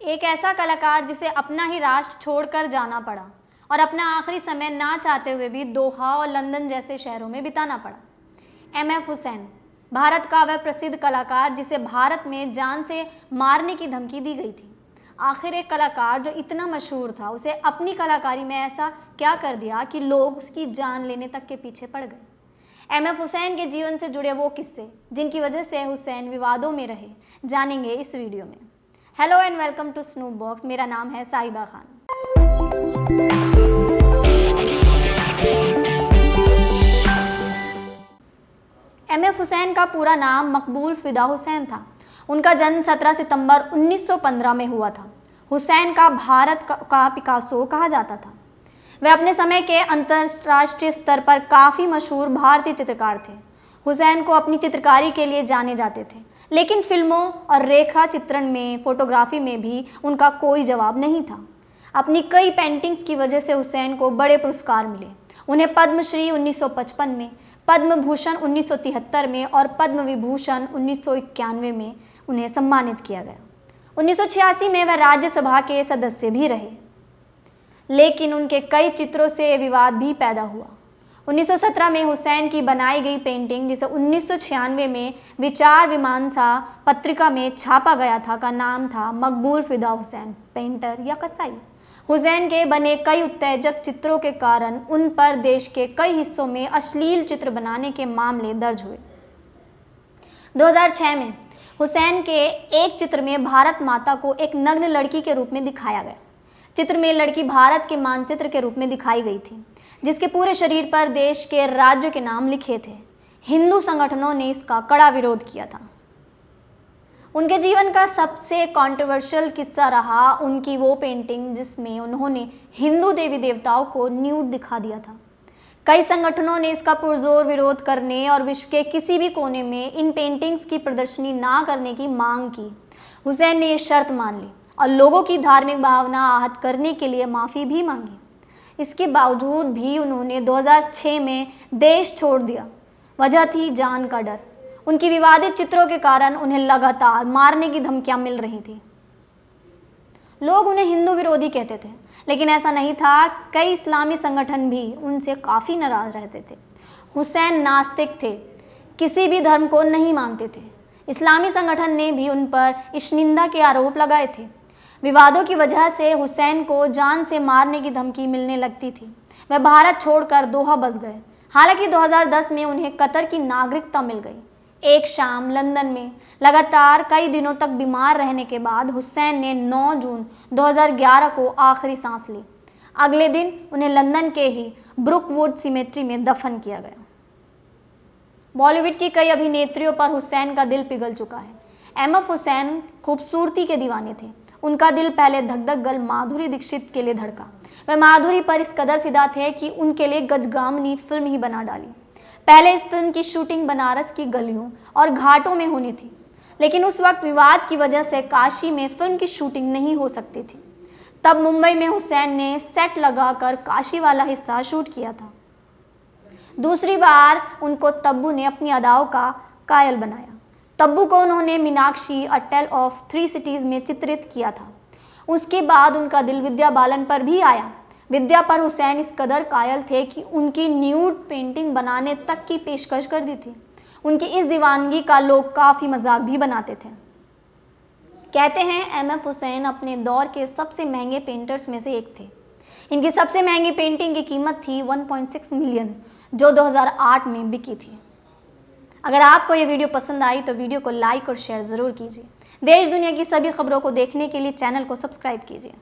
एक ऐसा कलाकार जिसे अपना ही राष्ट्र छोड़कर जाना पड़ा और अपना आखिरी समय ना चाहते हुए भी दोहा और लंदन जैसे शहरों में बिताना पड़ा। एमएफ हुसैन, भारत का वह प्रसिद्ध कलाकार जिसे भारत में जान से मारने की धमकी दी गई थी। आखिर एक कलाकार जो इतना मशहूर था, उसे अपनी कलाकारी में ऐसा क्या कर दिया कि लोग उसकी जान लेने तक के पीछे पड़ गए। एमएफ हुसैन के जीवन से जुड़े वो किस्से जिनकी वजह से हुसैन विवादों में रहे, जानेंगे इस वीडियो में। Hello and welcome to Snoop Box. मेरा नाम है साहिबा खान। एमएफ हुसैन का पूरा नाम मकबूल फिदा हुसैन था। उनका जन्म 17 सितंबर 1915 में हुआ था। हुसैन का भारत का पिकासो कहा जाता था। वे अपने समय के अंतर्राष्ट्रीय स्तर पर काफ़ी मशहूर भारतीय चित्रकार थे। हुसैन को अपनी चित्रकारी के लिए जाने जाते थे, लेकिन फिल्मों और रेखा चित्रण में, फोटोग्राफी में भी उनका कोई जवाब नहीं था। अपनी कई पेंटिंग्स की वजह से हुसैन को बड़े पुरस्कार मिले। उन्हें पद्मश्री 1955 में, पद्म भूषण 1973 में और पद्म विभूषण 1991 में उन्हें सम्मानित किया गया। 1986 में वह राज्यसभा के सदस्य भी रहे, लेकिन उनके कई चित्रों से विवाद भी पैदा हुआ। 1917 में हुसैन की बनाई गई पेंटिंग, जिसे 1996 में विचार मीमांसा पत्रिका में छापा गया था, का नाम था मकबूल फिदा हुसैन, पेंटर या कसाई। हुसैन के बने कई उत्तेजक चित्रों के कारण उन पर देश के कई हिस्सों में अश्लील चित्र बनाने के मामले दर्ज हुए। 2006 में हुसैन के एक चित्र में भारत माता को एक नग्न लड़की के रूप में दिखाया गया। चित्र में लड़की भारत के मानचित्र के रूप में दिखाई गई थी, जिसके पूरे शरीर पर देश के राज्य के नाम लिखे थे। हिंदू संगठनों ने इसका कड़ा विरोध किया था। उनके जीवन का सबसे कंट्रोवर्शियल किस्सा रहा उनकी वो पेंटिंग जिसमें उन्होंने हिंदू देवी देवताओं को न्यूड दिखा दिया था। कई संगठनों ने इसका पुरजोर विरोध करने और विश्व के किसी भी कोने में इन पेंटिंग्स की प्रदर्शनी ना करने की मांग की। हुसैन ने ये शर्त मान ली और लोगों की धार्मिक भावना आहत करने के लिए माफ़ी भी मांगी। इसके बावजूद भी उन्होंने 2006 में देश छोड़ दिया। वजह थी जान का डर। उनकी विवादित चित्रों के कारण उन्हें लगातार मारने की धमकियां मिल रही थी। लोग उन्हें हिंदू विरोधी कहते थे, लेकिन ऐसा नहीं था। कई इस्लामी संगठन भी उनसे काफ़ी नाराज रहते थे। हुसैन नास्तिक थे, किसी भी धर्म को नहीं मानते थे। इस्लामी संगठन ने भी उन पर इश्निंदा के आरोप लगाए थे। विवादों की वजह से हुसैन को जान से मारने की धमकी मिलने लगती थी। वह भारत छोड़कर दोहा बस गए। हालांकि 2010 में उन्हें कतर की नागरिकता मिल गई। एक शाम लंदन में लगातार कई दिनों तक बीमार रहने के बाद हुसैन ने 9 जून 2011 को आखिरी सांस ली। अगले दिन उन्हें लंदन के ही ब्रुकवुड सिमेट्री में दफन किया गया। बॉलीवुड की कई अभिनेत्रियों पर हुसैन का दिल पिघल चुका है। एमएफ हुसैन खूबसूरती के दीवाने थे। उनका दिल पहले धक धक गर्ल माधुरी दीक्षित के लिए धड़का। वह माधुरी पर इस कदर फिदा थे कि उनके लिए गजगामनी फिल्म ही बना डाली। पहले इस फिल्म की शूटिंग बनारस की गलियों और घाटों में होनी थी, लेकिन उस वक्त विवाद की वजह से काशी में फिल्म की शूटिंग नहीं हो सकती थी। तब मुंबई में हुसैन ने सेट लगाकर काशी वाला हिस्सा शूट किया था। दूसरी बार उनको तब्बू ने अपनी अदाओं का कायल बनाया। तब्बू को उन्होंने मीनाक्षी अ टेल ऑफ 3 सिटीज़ में चित्रित किया था। उसके बाद उनका दिल विद्या बालन पर भी आया। विद्या पर हुसैन इस कदर कायल थे कि उनकी न्यूड पेंटिंग बनाने तक की पेशकश कर दी थी। उनकी इस दीवानगी का लोग काफ़ी मजाक भी बनाते थे। कहते हैं एमएफ हुसैन अपने दौर के सबसे महंगे पेंटर्स में से एक थे। इनकी सबसे महंगी पेंटिंग की कीमत थी 1.6 मिलियन, जो 2008 में बिकी थी। अगर आपको ये वीडियो पसंद आई तो वीडियो को लाइक और शेयर ज़रूर कीजिए। देश दुनिया की सभी खबरों को देखने के लिए चैनल को सब्सक्राइब कीजिए।